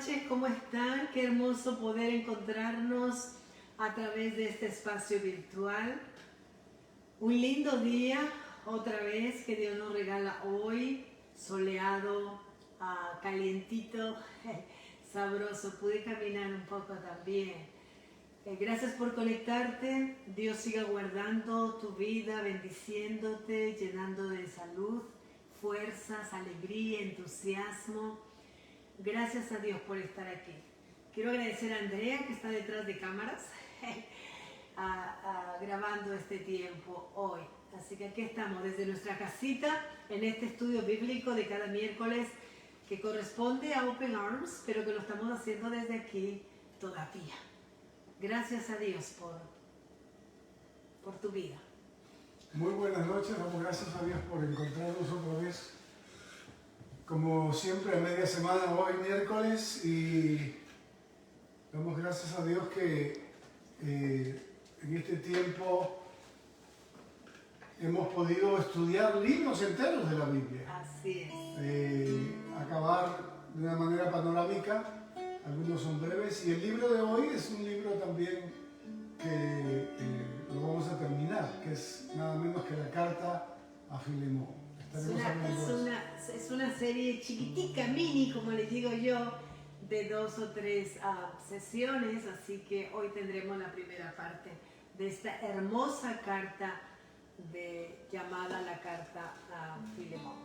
noches, ¿cómo están? Qué hermoso poder encontrarnos a través de este espacio virtual. Un lindo día, otra vez, que Dios nos regala hoy, soleado, calientito, sabroso. Pude caminar un poco también. Gracias por conectarte. Dios siga guardando tu vida, bendiciéndote, llenando de salud, fuerzas, alegría, entusiasmo. Gracias a Dios por estar aquí. Quiero agradecer a Andrea, que está detrás de cámaras, grabando este tiempo hoy. Así que aquí estamos desde nuestra casita, en este estudio bíblico de cada miércoles, que corresponde a Open Arms, pero que lo estamos haciendo desde aquí todavía. Gracias a Dios por tu vida. Muy buenas noches, damos gracias a Dios por encontrarnos otra vez. Como siempre, a media semana, hoy miércoles, y damos gracias a Dios que en este tiempo hemos podido estudiar libros enteros de la Biblia. Así es. Acabar de una manera panorámica, algunos son breves, y el libro de hoy es un libro también que lo vamos a terminar, que es nada menos que la carta a Filemón. Es una serie chiquitica, mini, como les digo yo, de 2 o 3 sesiones, así que hoy tendremos la primera parte de esta hermosa carta llamada la carta a Filemón.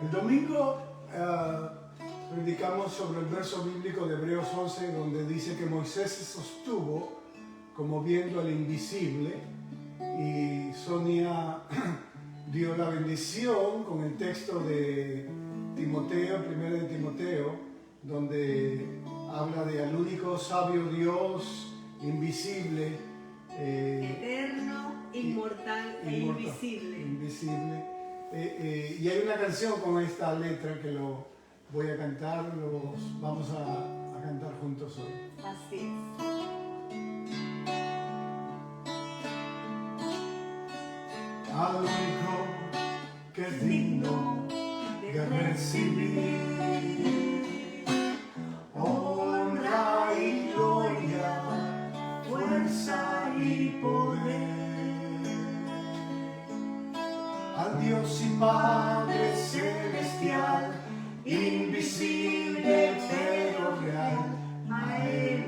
El domingo predicamos sobre el verso bíblico de Hebreos 11, donde dice que Moisés se sostuvo como viendo al invisible, y Sonia dio la bendición con el texto de Timoteo, 1 de Timoteo, donde habla de al único sabio Dios, invisible, eterno, inmortal e invisible. Y hay una canción con esta letra que lo voy a cantar, vamos a cantar juntos hoy. Así es. Al único que es digno de recibir honra y gloria, fuerza y poder, al Dios y Padre celestial, invisible pero real, a Él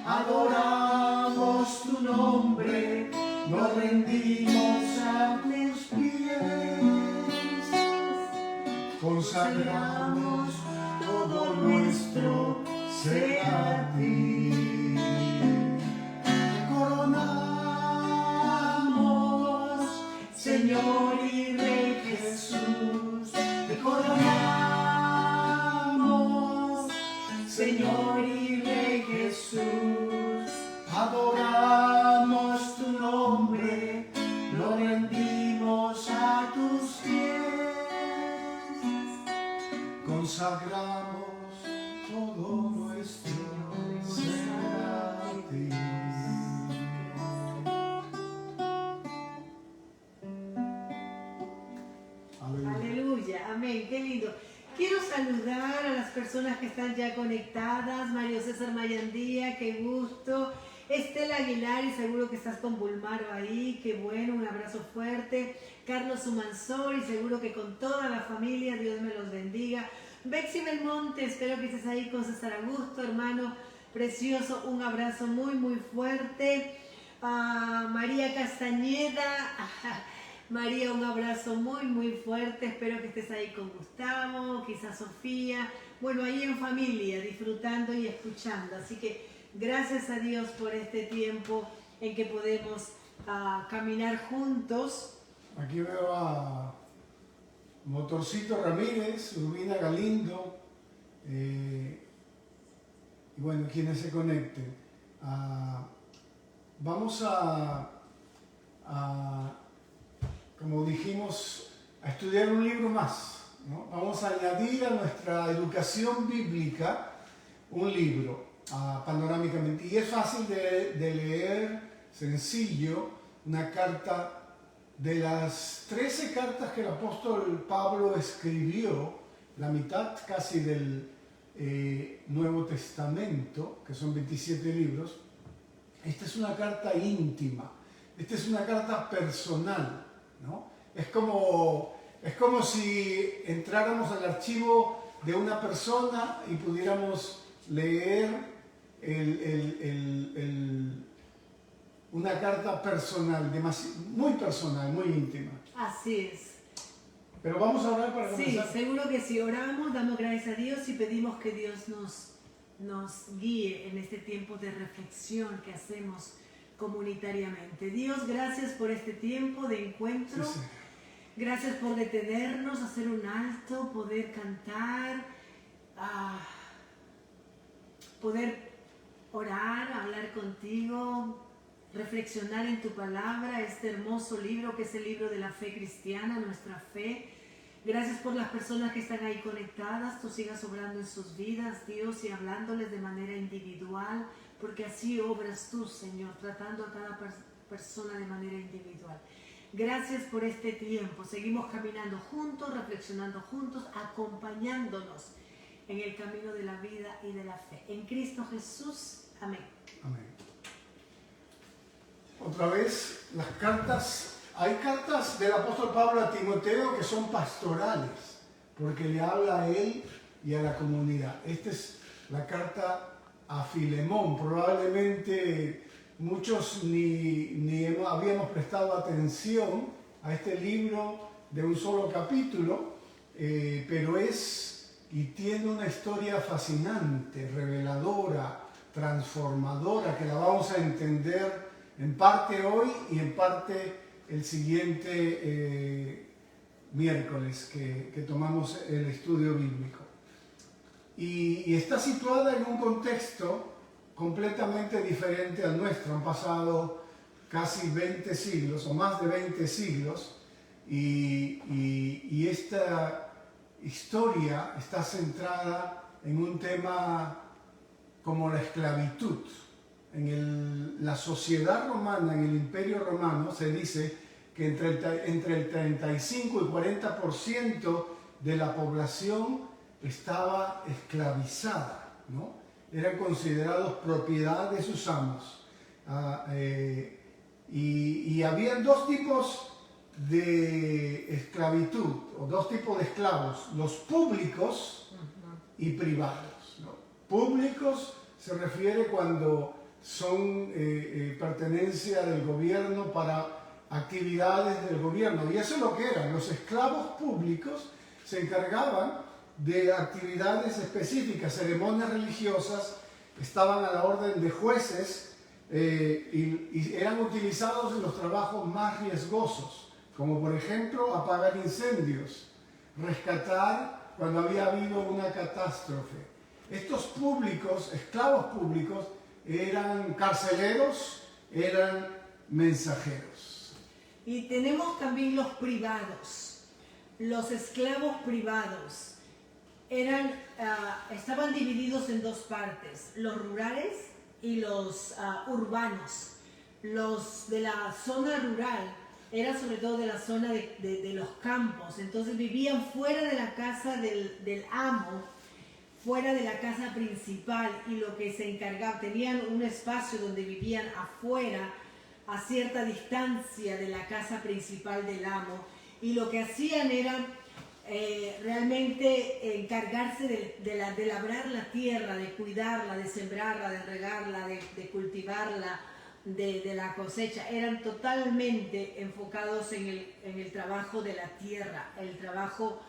adoramos tu nombre, nos rendimos a tus pies, consagramos todo nuestro ser a ti. Te coronamos, Señor y Rey Jesús, te coronamos, Señor y Rey Jesús. Adoramos tu nombre, nos rendimos a tus pies, consagramos todo nuestro ser a ti. Aleluya, amén, qué lindo. Quiero saludar a las personas que están ya conectadas. Mario César Mayandía, qué gusto. Estela Aguilar, y seguro que estás con Bulmaro ahí, qué bueno, un abrazo fuerte. Carlos Sumansor, y seguro que con toda la familia, Dios me los bendiga. Bexy Belmonte, espero que estés ahí con César Augusto, hermano precioso, un abrazo muy muy fuerte. María Castañeda, María, un abrazo muy muy fuerte, espero que estés ahí con Gustavo, quizás Sofía, bueno, ahí en familia, disfrutando y escuchando, así que gracias a Dios por este tiempo en que podemos caminar juntos. Aquí veo a Motorcito Ramírez, Urbina Galindo, y bueno, quienes se conecten. Vamos a, como dijimos a estudiar un libro más, ¿no? Vamos a añadir a nuestra educación bíblica un libro, panorámicamente. Y es fácil de leer, sencillo, una carta de las 13 cartas que el apóstol Pablo escribió, la mitad casi del Nuevo Testamento, que son 27 libros. Esta es una carta íntima, esta es una carta personal, ¿no? Es como si entráramos al archivo de una persona y pudiéramos leer una carta personal, muy personal, muy íntima. Así es. Pero vamos a orar para comenzar. Sí, seguro que sí. Oramos, damos gracias a Dios y pedimos que Dios nos guíe en este tiempo de reflexión que hacemos comunitariamente. Dios, gracias por este tiempo de encuentro. Sí, sí. Gracias por detenernos, hacer un alto, poder cantar, poder orar, hablar contigo, reflexionar en tu palabra, este hermoso libro que es el libro de la fe cristiana, nuestra fe. Gracias por las personas que están ahí conectadas, tú sigas obrando en sus vidas, Dios, y hablándoles de manera individual, porque así obras tú, Señor, tratando a cada persona de manera individual. Gracias por este tiempo, seguimos caminando juntos, reflexionando juntos, acompañándonos en el camino de la vida y de la fe. En Cristo Jesús, amén. Amén. Otra vez, las cartas, hay cartas del apóstol Pablo a Timoteo que son pastorales, porque le habla a él y a la comunidad. Esta es la carta a Filemón. Probablemente muchos ni habíamos prestado atención a este libro de un solo capítulo, pero y tiene una historia fascinante, reveladora, transformadora, que la vamos a entender en parte hoy y en parte el siguiente miércoles que tomamos el estudio bíblico. Y está situada en un contexto completamente diferente al nuestro. Han pasado casi 20 siglos o más de 20 siglos y esta historia está centrada en un tema como la esclavitud. En la sociedad romana, en el Imperio Romano, se dice que entre el 35 y 40% de la población estaba esclavizada, ¿no? Eran considerados propiedad de sus amos. Y había dos tipos de esclavitud, o dos tipos de esclavos, los públicos y privados, ¿no? Públicos se refiere cuando son pertenencia del gobierno para actividades del gobierno, y eso es lo que eran. Los esclavos públicos se encargaban de actividades específicas, ceremonias religiosas, estaban a la orden de jueces y eran utilizados en los trabajos más riesgosos, como por ejemplo apagar incendios, rescatar cuando había habido una catástrofe. Estos públicos, esclavos públicos, eran carceleros, eran mensajeros. Y tenemos también los privados, los esclavos privados. Estaban divididos en dos partes, los rurales y los urbanos. Los de la zona rural eran sobre todo de la zona de los campos, entonces vivían fuera de la casa del amo, fuera de la casa principal, y lo que se encargaba, tenían un espacio donde vivían afuera, a cierta distancia de la casa principal del amo, y lo que hacían era realmente encargarse de labrar la tierra, de cuidarla, de sembrarla, de regarla, de cultivarla, de la cosecha. Eran totalmente enfocados en el trabajo de la tierra, el trabajo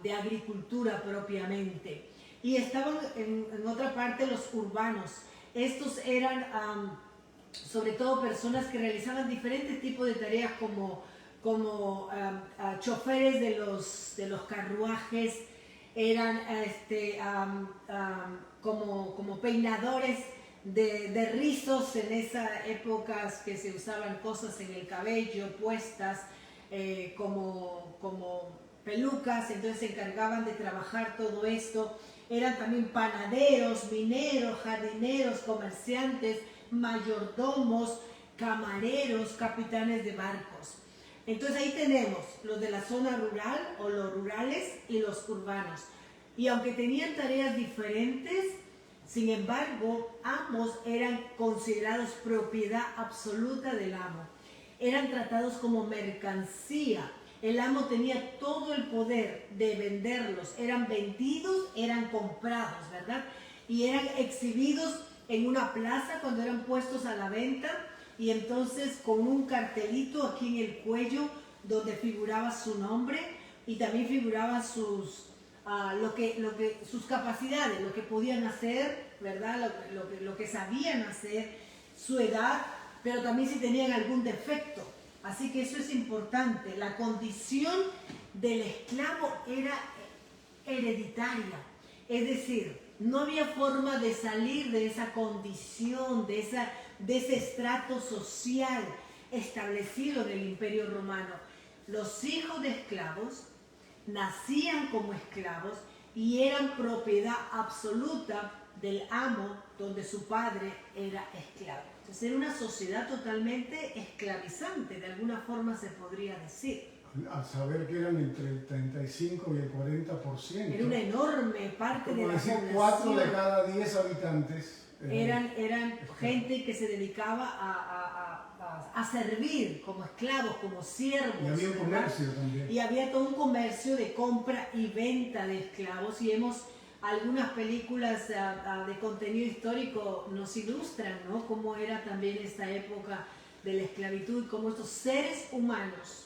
de agricultura propiamente. Y estaban en otra parte los urbanos. Estos eran sobre todo personas que realizaban diferentes tipos de tareas como choferes de los carruajes, eran como peinadores de rizos en esas épocas que se usaban cosas en el cabello puestas, como pelucas, entonces se encargaban de trabajar todo esto. Eran también panaderos, mineros, jardineros, comerciantes, mayordomos, camareros, capitanes de barcos. Entonces ahí tenemos los de la zona rural o los rurales y los urbanos. Y aunque tenían tareas diferentes, sin embargo, ambos eran considerados propiedad absoluta del amo. Eran tratados como mercancía. El amo tenía todo el poder de venderlos. Eran vendidos, eran comprados, ¿verdad? Y eran exhibidos en una plaza cuando eran puestos a la venta. Y entonces con un cartelito aquí en el cuello donde figuraba su nombre y también figuraban sus capacidades, lo que podían hacer, ¿verdad? Lo que sabían hacer, su edad, pero también si tenían algún defecto. Así que eso es importante. La condición del esclavo era hereditaria, es decir, no había forma de salir de esa condición, de ese estrato social establecido en el Imperio Romano. Los hijos de esclavos nacían como esclavos y eran propiedad absoluta del amo donde su padre era esclavo. Entonces era una sociedad totalmente esclavizante, de alguna forma se podría decir. Al saber que eran entre el 35 y el 40%. Era una enorme parte de la población. 4 de cada 10 habitantes. Eran gente que se dedicaba a servir como esclavos, como siervos. Y había un comercio también. Y había todo un comercio de compra y venta de esclavos. Y algunas películas de contenido histórico nos ilustran, ¿no? Cómo era también esta época de la esclavitud y cómo estos seres humanos,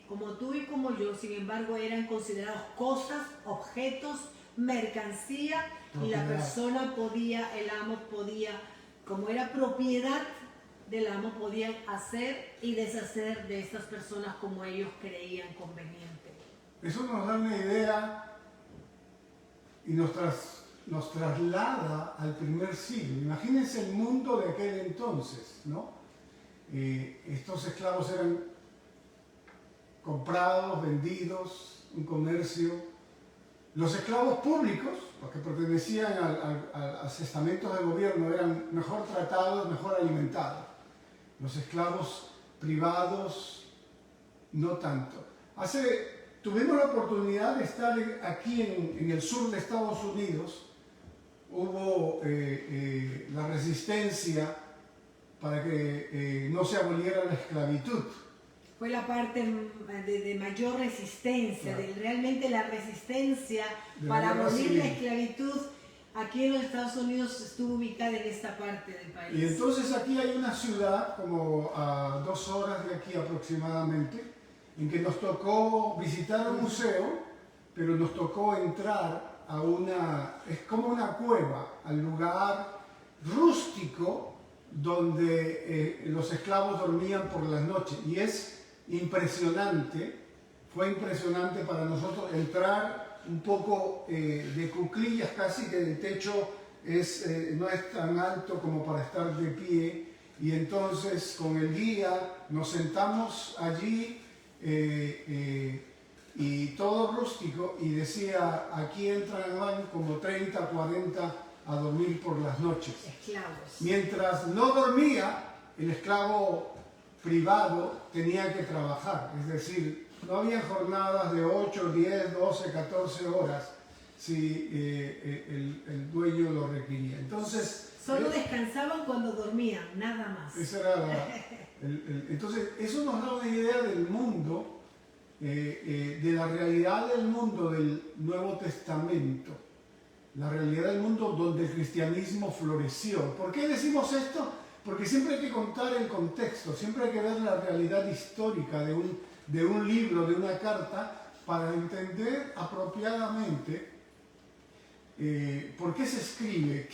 como tú y como yo, sin embargo, eran considerados cosas, objetos, mercancía, y la persona podía, el amo podía, como era propiedad del amo, podían hacer y deshacer de estas personas como ellos creían conveniente. Eso nos da una idea y nos traslada al primer siglo. Imagínense el mundo de aquel entonces, ¿no? Estos esclavos eran comprados, vendidos, un comercio. Los esclavos públicos, los que pertenecían a los estamentos de gobierno, eran mejor tratados, mejor alimentados. Los esclavos privados, no tanto. Tuvimos la oportunidad de estar aquí en el sur de Estados Unidos. Hubo la resistencia para que no se aboliera la esclavitud. Fue la parte de mayor resistencia, claro, realmente la resistencia para abolir la esclavitud aquí en los Estados Unidos estuvo ubicada en esta parte del país. Y entonces aquí hay una ciudad como a 2 horas de aquí aproximadamente, en que nos tocó visitar un museo, pero nos tocó entrar a es como una cueva, al lugar rústico donde los esclavos dormían por las noches. Y es impresionante, fue impresionante para nosotros entrar un poco de cuclillas casi, que el techo no es tan alto como para estar de pie, y entonces con el guía nos sentamos allí y todo rústico, y decía, aquí entran como 30, 40 a dormir por las noches. Esclavos. Mientras no dormía, el esclavo privado tenía que trabajar, es decir, no había jornadas de 8, 10, 12, 14 horas si el dueño lo requería. Entonces, solo descansaban cuando dormían, nada más. Esa era entonces, eso nos da una idea del mundo, de la realidad del mundo del Nuevo Testamento, la realidad del mundo donde el cristianismo floreció. ¿Por qué decimos esto? Porque siempre hay que contar el contexto, siempre hay que ver la realidad histórica de un libro, de una carta, para entender apropiadamente por qué se escribe, ¿por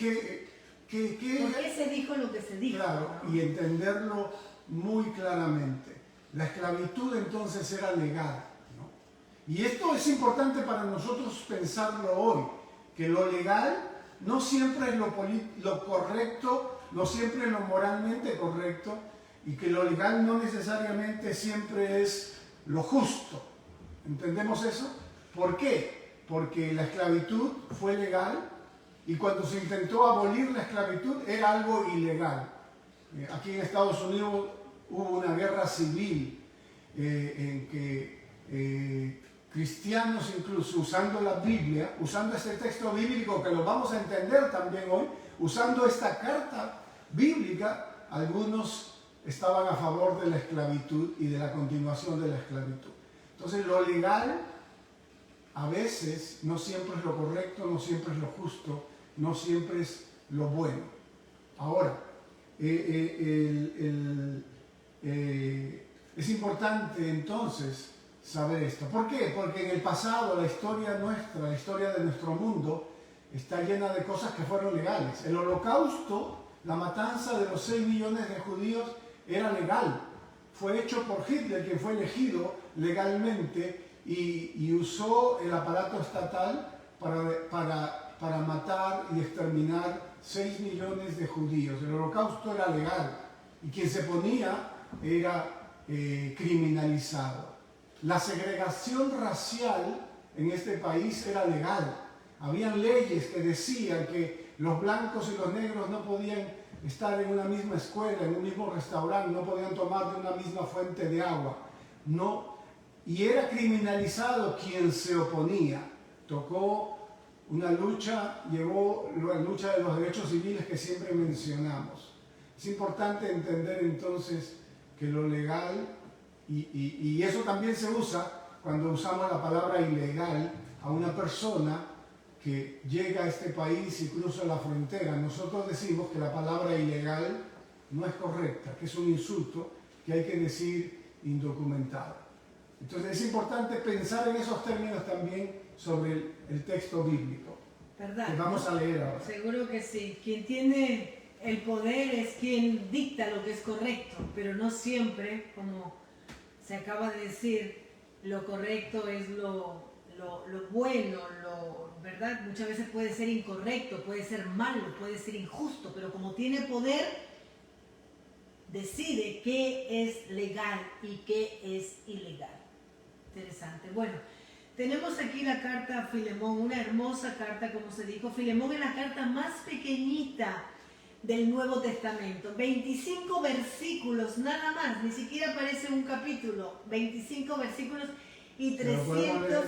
qué se dijo lo que se dijo? Claro, ¿no? Y entenderlo muy claramente. La esclavitud entonces era legal, ¿no? Y esto es importante para nosotros pensarlo hoy, que lo legal no siempre es lo correcto, no siempre es lo moralmente correcto, y que lo legal no necesariamente siempre es lo justo. ¿Entendemos eso? ¿Por qué? Porque la esclavitud fue legal y cuando se intentó abolir la esclavitud era algo ilegal. Aquí en Estados Unidos hubo una guerra civil en que cristianos, incluso usando la Biblia, usando este texto bíblico que lo vamos a entender también hoy, usando esta carta bíblica, algunos estaban a favor de la esclavitud y de la continuación de la esclavitud. Entonces lo legal a veces no siempre es lo correcto, no siempre es lo justo, no siempre es lo bueno. Ahora, es importante entonces saber esto. ¿Por qué? Porque en el pasado la historia nuestra, la historia de nuestro mundo, está llena de cosas que fueron legales. El holocausto, la matanza de los 6 millones de judíos, era legal. Fue hecho por Hitler, quien fue elegido legalmente y usó el aparato estatal para matar y exterminar 6 millones de judíos. El holocausto era legal y quien se ponía era criminalizado. La segregación racial en este país era legal. Habían leyes que decían que los blancos y los negros no podían estar en una misma escuela, en un mismo restaurante, no podían tomar de una misma fuente de agua. No, y era criminalizado quien se oponía. Tocó una lucha, llevó la lucha de los derechos civiles que siempre mencionamos. Es importante entender entonces que lo legal, y eso también se usa cuando usamos la palabra ilegal a una persona que llega a este país y cruza la frontera. Nosotros decimos que la palabra ilegal no es correcta, que es un insulto, que hay que decir indocumentado. Entonces es importante pensar en esos términos también sobre el texto bíblico. ¿Verdad? Que vamos a leer ahora. Seguro que sí. Quien tiene el poder es quien dicta lo que es correcto, pero no siempre, como se acaba de decir, lo correcto es lo bueno, ¿verdad? Muchas veces puede ser incorrecto, puede ser malo, puede ser injusto, pero como tiene poder, decide qué es legal y qué es ilegal. Interesante. Bueno, tenemos aquí la carta a Filemón, una hermosa carta, como se dijo. Filemón es la carta más pequeñita del Nuevo Testamento. 25 versículos, nada más, ni siquiera parece un capítulo. 25 versículos y 300,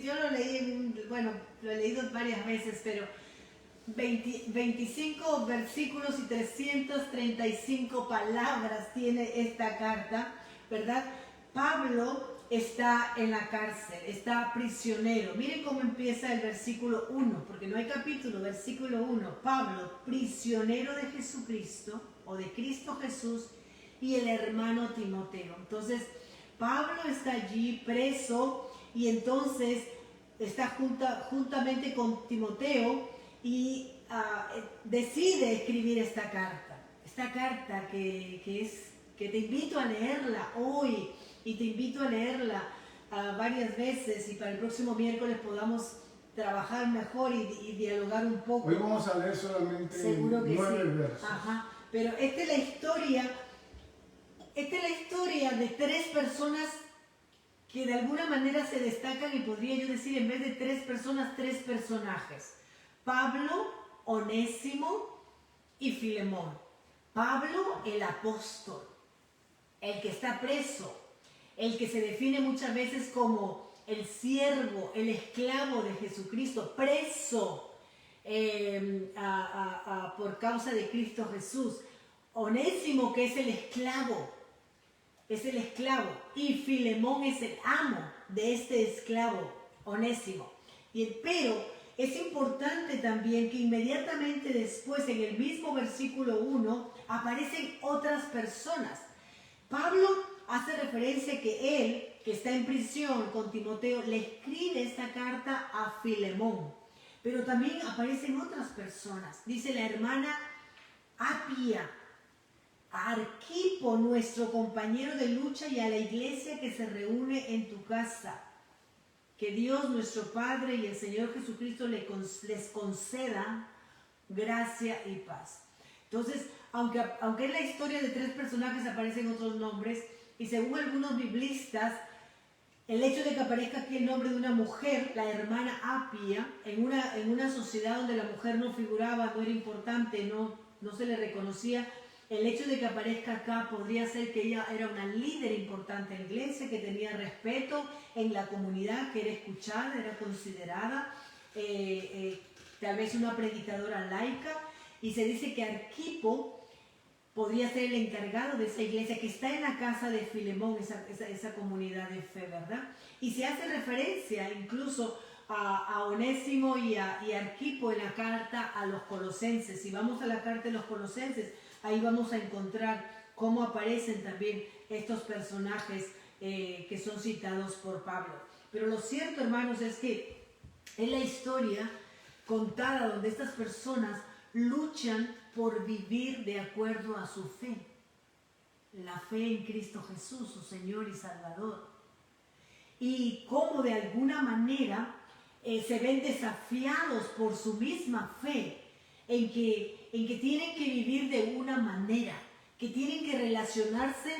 yo lo leí, bueno, lo he leído varias veces, pero 25 versículos y 335 palabras tiene esta carta, ¿verdad? Pablo está en la cárcel, está prisionero. Miren cómo empieza el versículo 1, porque no hay capítulo, versículo 1. Pablo, prisionero de Jesucristo, o de Cristo Jesús, y el hermano Timoteo. Entonces, Pablo está allí preso, y entonces está juntamente con Timoteo, y decide escribir esta carta. Esta carta que te invito a leerla hoy, y te invito a leerla varias veces, y para el próximo miércoles podamos trabajar mejor y dialogar un poco. Hoy vamos a leer solamente 9 versos. Ajá. Pero esta es la historia de 3 personas que de alguna manera se destacan, y podría yo decir, en vez de 3 personas, 3 personajes. Pablo, Onésimo y Filemón. Pablo, el apóstol, el que está preso, el que se define muchas veces como el siervo, el esclavo de Jesucristo, preso por causa de Cristo Jesús. Onésimo, que es el esclavo, y Filemón es el amo de este esclavo, Onésimo. Pero es importante también que inmediatamente después, en el mismo versículo 1, aparecen otras personas. Pablo hace referencia que él, que está en prisión con Timoteo, le escribe esta carta a Filemón. Pero también aparecen otras personas. Dice la hermana Apia, a Arquipo, nuestro compañero de lucha, y a la iglesia que se reúne en tu casa. Que Dios, nuestro Padre, y el Señor Jesucristo les conceda gracia y paz. Entonces, aunque es la historia de 3 personajes, aparecen otros nombres, Y según algunos biblistas, el hecho de que aparezca aquí el nombre de una mujer, la hermana Apia, en una sociedad donde la mujer no figuraba, no era importante, no se le reconocía, el hecho de que aparezca acá podría ser que ella era una líder importante en la iglesia, que tenía respeto en la comunidad, que era escuchada, era considerada, tal vez una predicadora laica, y se dice que Arquipo podría ser el encargado de esa iglesia que está en la casa de Filemón, esa comunidad de fe, ¿verdad? Y se hace referencia incluso a Onésimo y Arquipo en la carta a los colosenses. Si vamos a la carta de los colosenses, ahí vamos a encontrar cómo aparecen también estos personajes que son citados por Pablo. Pero lo cierto, hermanos, es que es la historia contada donde estas personas luchan por vivir de acuerdo a su fe. La fe en Cristo Jesús, su Señor y Salvador. Y cómo de alguna manera se ven desafiados por su misma fe en que tienen que vivir de una manera, que tienen que relacionarse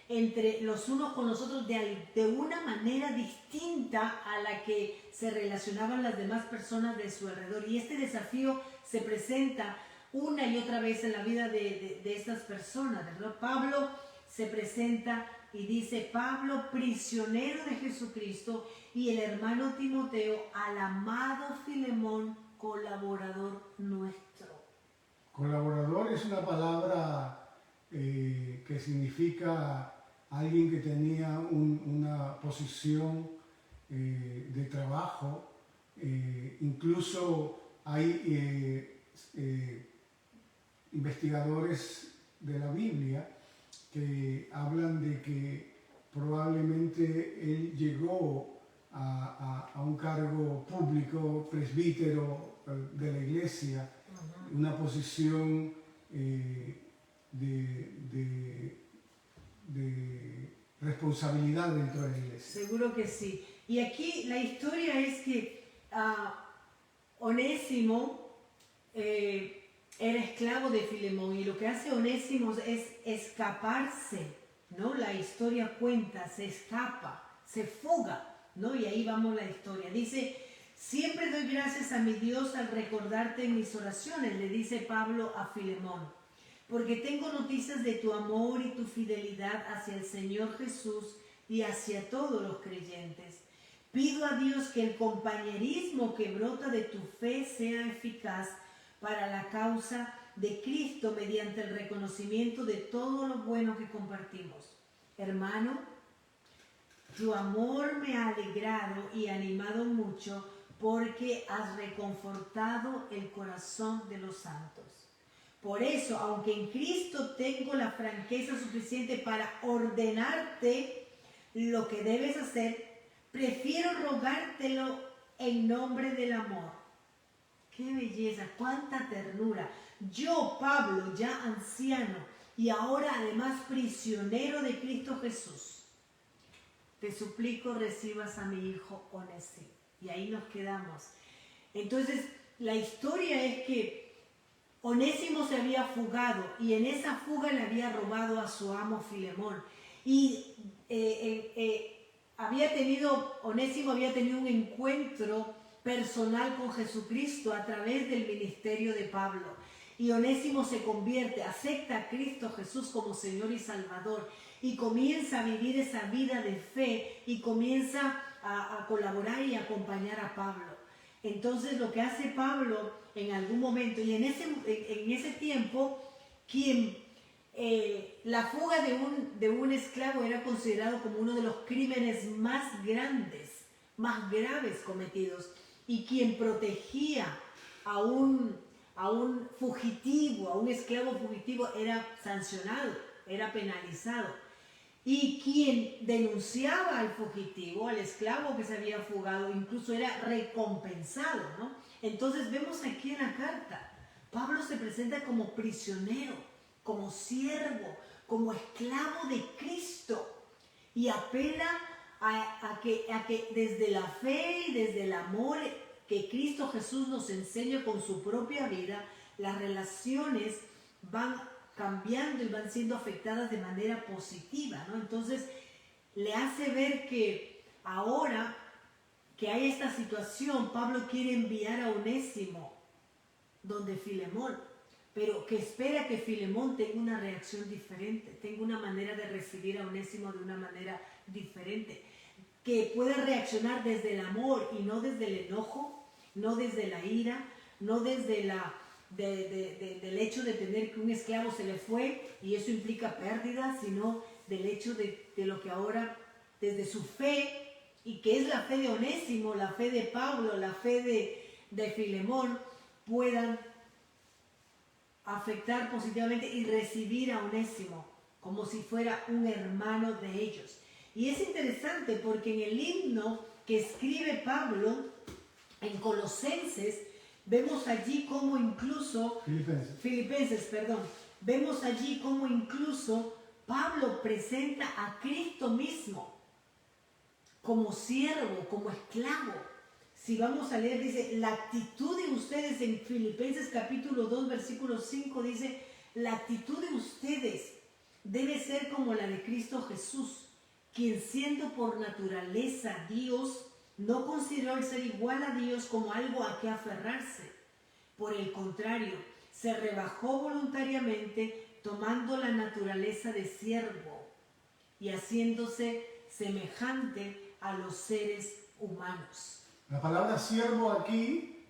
entre los unos con los otros de una manera distinta a la que se relacionaban las demás personas de su alrededor. Y este desafío se presenta una y otra vez en la vida de estas personas, ¿verdad? Pablo se presenta y dice: Pablo, prisionero de Jesucristo, y el hermano Timoteo, al amado Filemón, colaborador nuestro. Colaborador es una palabra que significa alguien que tenía una posición de trabajo. Incluso hay investigadores de la Biblia que hablan de que probablemente él llegó a un cargo público, presbítero de la iglesia, una posición de responsabilidad dentro de la iglesia. Seguro que sí. Y aquí la historia es que Onésimo era esclavo de Filemón, y lo que hace Onésimo es escaparse, ¿no? La historia cuenta, se escapa, se fuga, ¿no? Y ahí vamos la historia. Dice: siempre doy gracias a mi Dios al recordarte en mis oraciones, le dice Pablo a Filemón, porque tengo noticias de tu amor y tu fidelidad hacia el Señor Jesús y hacia todos los creyentes. Pido a Dios que el compañerismo que brota de tu fe sea eficaz para la causa de Cristo mediante el reconocimiento de todo lo bueno que compartimos. Hermano, tu amor me ha alegrado y animado mucho, porque has reconfortado el corazón de los santos. Por eso, aunque en Cristo tengo la franqueza suficiente para ordenarte lo que debes hacer, prefiero rogártelo en nombre del amor. ¡Qué belleza! ¡Cuánta ternura! Yo, Pablo, ya anciano y ahora además prisionero de Cristo Jesús, te suplico recibas a mi hijo Onésimo. Y ahí nos quedamos. Entonces, la historia es que Onésimo se había fugado, y en esa fuga le había robado a su amo Filemón. Y Onésimo había tenido un encuentro personal con Jesucristo a través del ministerio de Pablo. Y Onésimo se convierte, acepta a Cristo Jesús como Señor y Salvador, y comienza a vivir esa vida de fe, y comienza a colaborar y acompañar a Pablo. Entonces, lo que hace Pablo en algún momento, y en ese tiempo, la fuga de un esclavo era considerado como uno de los crímenes más grandes, más graves cometidos, y quien protegía a un fugitivo, a un esclavo fugitivo, era sancionado, era penalizado. Y quien denunciaba al fugitivo, al esclavo que se había fugado, incluso era recompensado, ¿no? Entonces vemos aquí en la carta, Pablo se presenta como prisionero, como siervo, como esclavo de Cristo, y apela a que desde la fe y desde el amor que Cristo Jesús nos enseña con su propia vida, las relaciones van cambiando y van siendo afectadas de manera positiva, ¿no? Entonces le hace ver que ahora que hay esta situación, Pablo quiere enviar a Onésimo donde Filemón, pero que espera que Filemón tenga una reacción diferente, tenga una manera de recibir a Onésimo de una manera diferente, que pueda reaccionar desde el amor y no desde el enojo, no desde la ira, no desde del hecho de tener que un esclavo se le fue y eso implica pérdida, sino del hecho de lo que ahora, desde su fe, y que es la fe de Onésimo, la fe de Pablo, la fe de Filemón, puedan afectar positivamente y recibir a Onésimo como si fuera un hermano de ellos. Y es interesante porque en el himno que escribe Pablo en Colosenses, vemos allí como incluso Filipenses, vemos allí como incluso Pablo presenta a Cristo mismo como siervo, como esclavo. Si vamos a leer, dice, la actitud de ustedes en Filipenses capítulo 2, versículo 5, dice, la actitud de ustedes debe ser como la de Cristo Jesús, quien siendo por naturaleza Dios, no consideró el ser igual a Dios como algo a que aferrarse. Por el contrario, se rebajó voluntariamente tomando la naturaleza de siervo y haciéndose semejante a los seres humanos. La palabra siervo aquí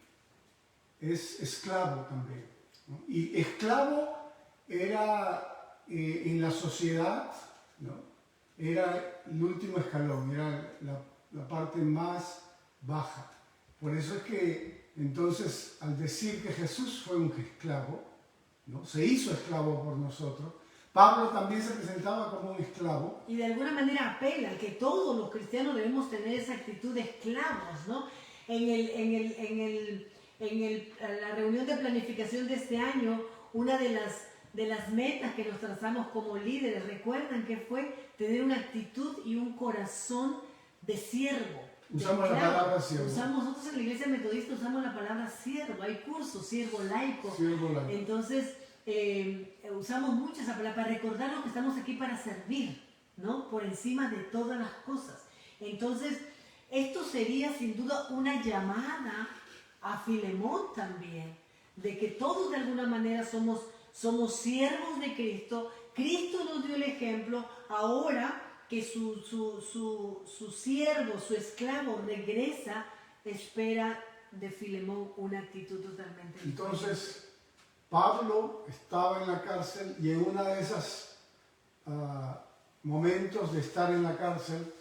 es esclavo también, ¿no? Y esclavo era en la sociedad, ¿no? Era el último escalón, era la parte más baja. Por eso es que entonces al decir que Jesús fue un esclavo, ¿no? Se hizo esclavo por nosotros, Pablo también se presentaba como un esclavo. Y de alguna manera apela que todos los cristianos debemos tener esa actitud de esclavos, ¿no? En la reunión de planificación de este año, una de las metas que nos trazamos como líderes, recuerdan que fue tener una actitud y un corazón de siervo. Usamos la palabra siervo. Nosotros en la iglesia metodista usamos la palabra siervo, hay cursos, siervo laico. Siervo laico. Entonces, usamos mucho esa palabra para recordarnos que estamos aquí para servir, ¿no? Por encima de todas las cosas. Entonces, esto sería sin duda una llamada a Filemón también, de que todos de alguna manera somos siervos de Cristo. Cristo nos dio el ejemplo, ahora que su siervo, su esclavo regresa, espera de Filemón una actitud totalmente diferente. Entonces, Pablo estaba en la cárcel y en uno de esos momentos de estar en la cárcel,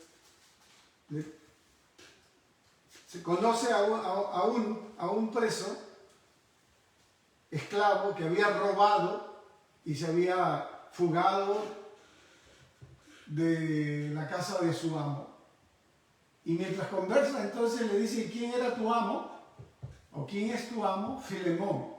se conoce a un preso, esclavo, que había robado y se había fugado de la casa de su amo. Y mientras conversa, entonces le dice, ¿quién era tu amo? ¿O quién es tu amo? Filemón.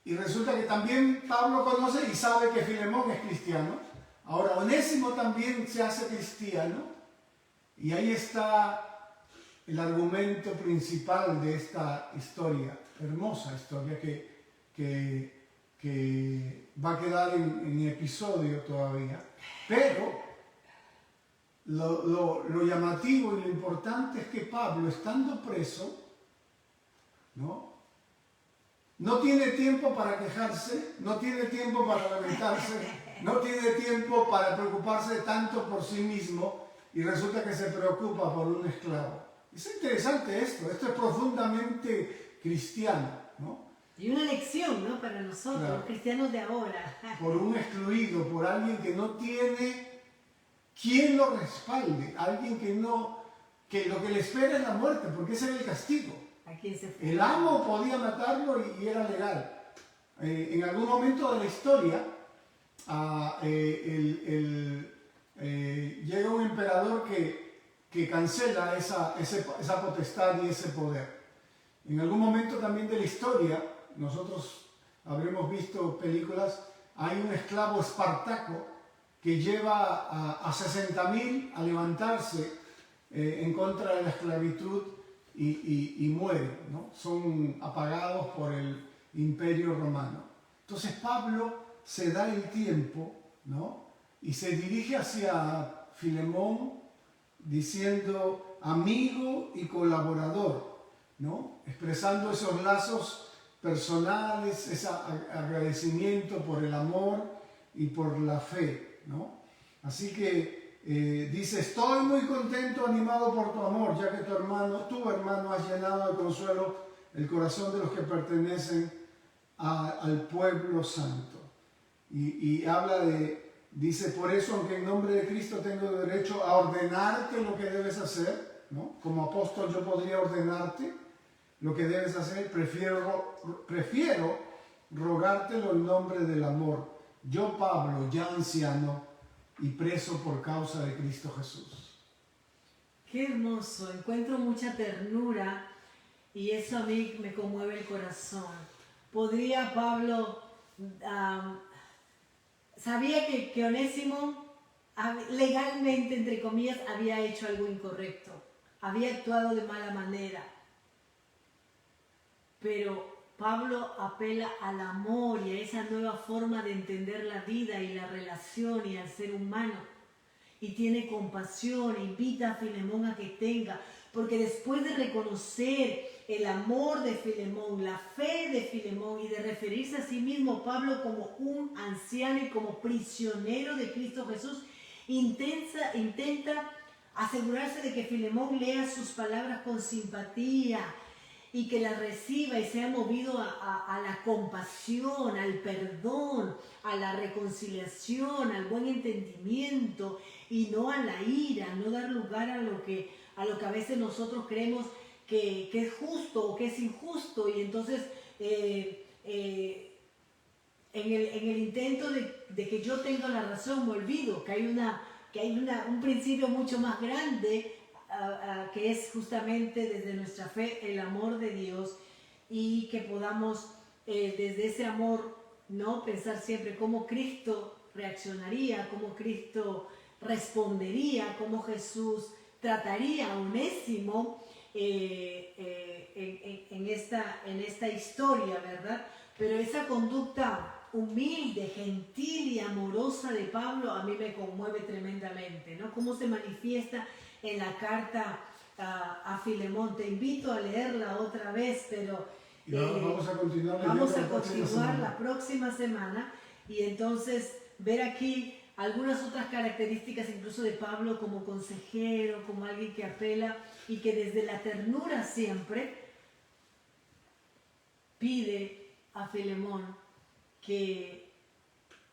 Y resulta que también Pablo conoce y sabe que Filemón es cristiano. Ahora Onésimo también se hace cristiano. Y ahí está el argumento principal de esta historia, hermosa historia que va a quedar en episodio todavía. Pero lo llamativo y lo importante es que Pablo, estando preso, no tiene tiempo para quejarse, no tiene tiempo para lamentarse, no tiene tiempo para preocuparse tanto por sí mismo y resulta que se preocupa por un esclavo. Es interesante esto es profundamente cristiano, ¿no? Y una lección, ¿no? Para nosotros, claro, los cristianos de ahora. Por un excluido, por alguien que no tiene quien lo respalde, alguien que lo que le espera es la muerte, porque ese era el castigo. ¿A quién se fue? El amo podía matarlo y era legal. En algún momento de la historia, llega un emperador que cancela esa potestad y ese poder. En algún momento también de la historia, nosotros habremos visto películas, hay un esclavo Espartaco que lleva a 60.000 a levantarse en contra de la esclavitud y muere, ¿no? Son apagados por el Imperio Romano. Entonces Pablo se da el tiempo, ¿no? Y se dirige hacia Filemón diciendo amigo y colaborador, ¿no? Expresando esos lazos personales, ese agradecimiento por el amor y por la fe, ¿no? Así que dice, estoy muy contento, animado por tu amor, ya que tu hermano has llenado de consuelo el corazón de los que pertenecen al pueblo santo. Y habla dice, por eso, aunque en nombre de Cristo tengo derecho a ordenarte lo que debes hacer, ¿no? Como apóstol yo podría ordenarte lo que debes hacer, prefiero rogártelo en nombre del amor. Yo, Pablo, ya anciano y preso por causa de Cristo Jesús. Qué hermoso, encuentro mucha ternura y eso a mí me conmueve el corazón. ¿Podría Pablo, sabía que Onésimo legalmente, entre comillas, había hecho algo incorrecto, había actuado de mala manera, pero Pablo apela al amor y a esa nueva forma de entender la vida y la relación y al ser humano. Y tiene compasión, invita a Filemón a que tenga, porque después de reconocer el amor de Filemón, la fe de Filemón y de referirse a sí mismo, Pablo como un anciano y como prisionero de Cristo Jesús, intenta asegurarse de que Filemón lea sus palabras con simpatía, y que la reciba y sea movido a la compasión, al perdón, a la reconciliación, al buen entendimiento y no a la ira, no dar lugar a lo que a veces nosotros creemos que es justo o que es injusto, y entonces en el intento de que yo tenga la razón me olvido que hay un principio mucho más grande, que es justamente desde nuestra fe el amor de Dios, y que podamos desde ese amor, ¿no?, pensar siempre cómo Cristo reaccionaría, cómo Cristo respondería, cómo Jesús trataría a Onésimo en esta historia, ¿verdad? Pero esa conducta humilde, gentil y amorosa de Pablo a mí me conmueve tremendamente, ¿no? Cómo se manifiesta en la carta a Filemón. Te invito a leerla otra vez, pero vamos a continuar la próxima semana, y entonces ver aquí algunas otras características incluso de Pablo como consejero, como alguien que apela y que desde la ternura siempre pide a Filemón que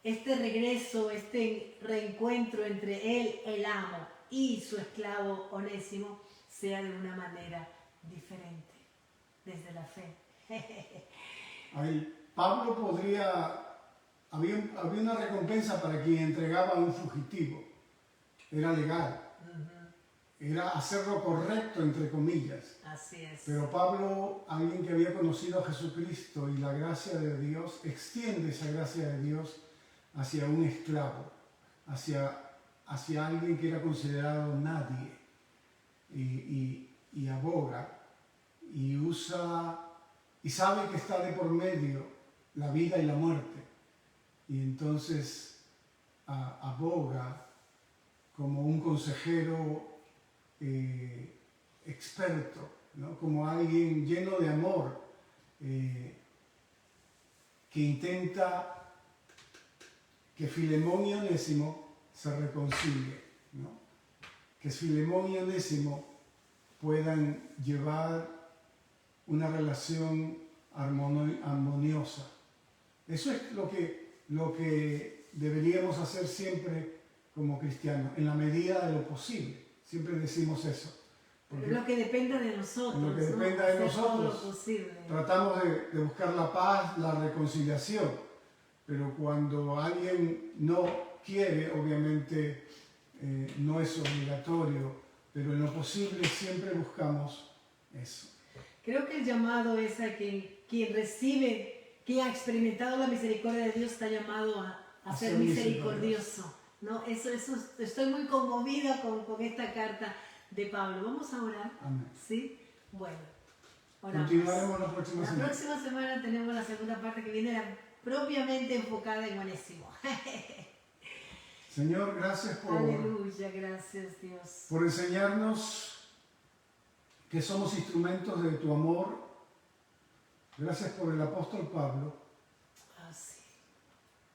este regreso, este reencuentro entre él, el amo, y su esclavo Onésimo sea de una manera diferente, desde la fe. Ahí, Pablo había una recompensa para quien entregaba a un fugitivo, era legal, era hacer lo correcto, entre comillas. Así es. Pero Pablo, alguien que había conocido a Jesucristo y la gracia de Dios, extiende esa gracia de Dios hacia un esclavo, hacia alguien que era considerado nadie, y aboga y usa y sabe que está de por medio la vida y la muerte, y entonces aboga como un consejero experto, ¿no? Como alguien lleno de amor, que intenta que Filemón y Onésimo se reconcilien, ¿no? Que Filemón y Onésimo puedan llevar una relación armoniosa. Eso es lo que deberíamos hacer siempre como cristianos, en la medida de lo posible. Siempre decimos eso. Lo que dependa de nosotros. Lo que dependa de nosotros. Todo lo posible. Tratamos de buscar la paz, la reconciliación. Pero cuando alguien no quiere, obviamente no es obligatorio, pero en lo posible siempre buscamos eso. Creo que el llamado es a que quien recibe, quien ha experimentado la misericordia de Dios, está llamado a ser misericordioso, ¿no? Eso, estoy muy conmovida con esta carta de Pablo. Vamos a orar. Amén. ¿Sí? Bueno, oramos. Continuaremos la próxima semana. La próxima semana tenemos la segunda parte que viene propiamente enfocada en Onésimo. Señor, gracias Aleluya, gracias Dios. por enseñarnos que somos instrumentos de tu amor. Gracias por el apóstol Pablo, Sí.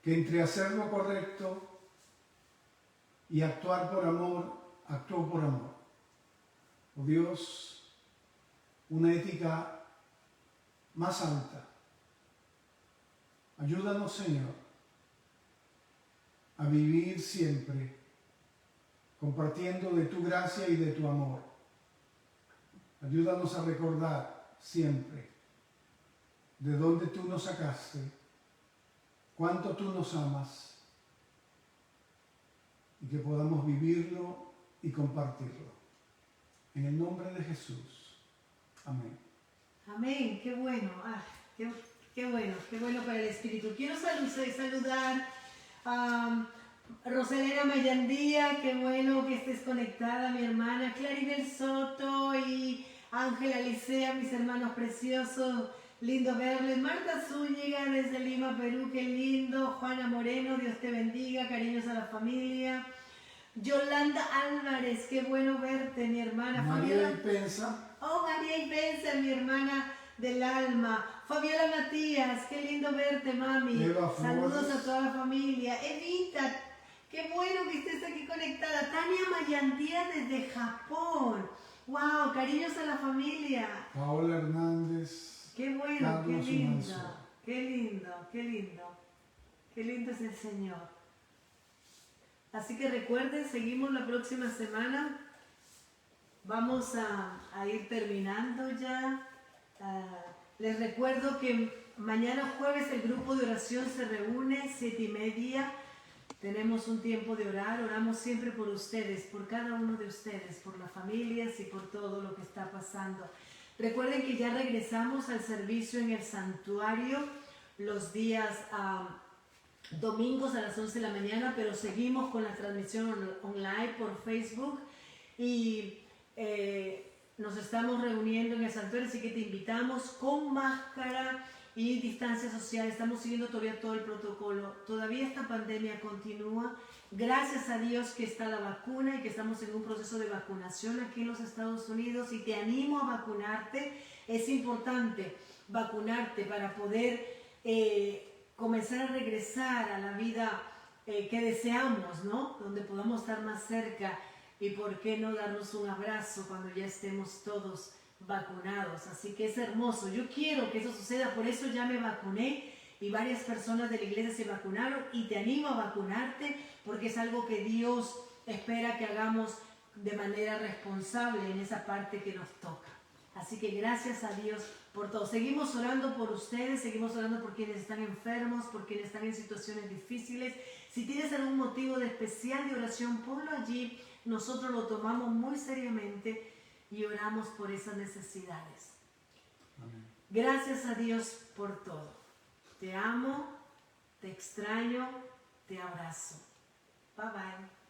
que entre hacer lo correcto y actuar por amor, actuó por amor. Oh Dios, una ética más alta. Ayúdanos, Señor, a vivir siempre compartiendo de tu gracia y de tu amor. Ayúdanos a recordar siempre de dónde tú nos sacaste, cuánto tú nos amas y que podamos vivirlo y compartirlo. En el nombre de Jesús. Amén. Amén, qué bueno. Qué bueno para el Espíritu. Quiero saludar a Rosalena Mayandía, qué bueno que estés conectada, mi hermana Claribel Soto y Ángela Licea, mis hermanos preciosos, lindo verles. Marta Zúñiga desde Lima, Perú, qué lindo. Juana Moreno, Dios te bendiga, cariños a la familia. Yolanda Álvarez, qué bueno verte, mi hermana. María Ipensa. Oh, María Ipensa, mi hermana del alma. Fabiola Matías, qué lindo verte, mami. Saludos a toda la familia. Evita, qué bueno que estés aquí conectada. Tania Mayandía desde Japón. Wow, cariños a la familia. Paola Hernández. Qué bueno, Carlos qué lindo. Manso. Qué lindo, qué lindo. Qué lindo es el Señor. Así que recuerden, seguimos la próxima semana. Vamos a ir terminando ya. Les recuerdo que mañana jueves el grupo de oración se reúne 7:30. Tenemos un tiempo de orar. Oramos siempre por ustedes, por cada uno de ustedes, por las familias y por todo lo que está pasando. Recuerden que ya regresamos al servicio en el santuario los días domingos a las 11 de la mañana, pero seguimos con la transmisión online por Facebook y nos estamos reuniendo en el santuario, así que te invitamos con máscara y distancia social. Estamos siguiendo todavía todo el protocolo. Todavía esta pandemia continúa. Gracias a Dios que está la vacuna y que estamos en un proceso de vacunación aquí en los Estados Unidos y te animo a vacunarte. Es importante vacunarte para poder comenzar a regresar a la vida que deseamos, ¿no? Donde podamos estar más cerca y por qué no darnos un abrazo cuando ya estemos todos vacunados. Así que es hermoso. Yo quiero que eso suceda, por eso ya me vacuné y varias personas de la iglesia se vacunaron y te animo a vacunarte porque es algo que Dios espera que hagamos de manera responsable en esa parte que nos toca. Así que gracias a Dios por todo. Seguimos orando por ustedes, seguimos orando por quienes están enfermos, por quienes están en situaciones difíciles. Si tienes algún motivo de especial de oración, ponlo allí. Nosotros lo tomamos muy seriamente y oramos por esas necesidades. Amén. Gracias a Dios por todo. Te amo, te extraño, te abrazo. Bye bye.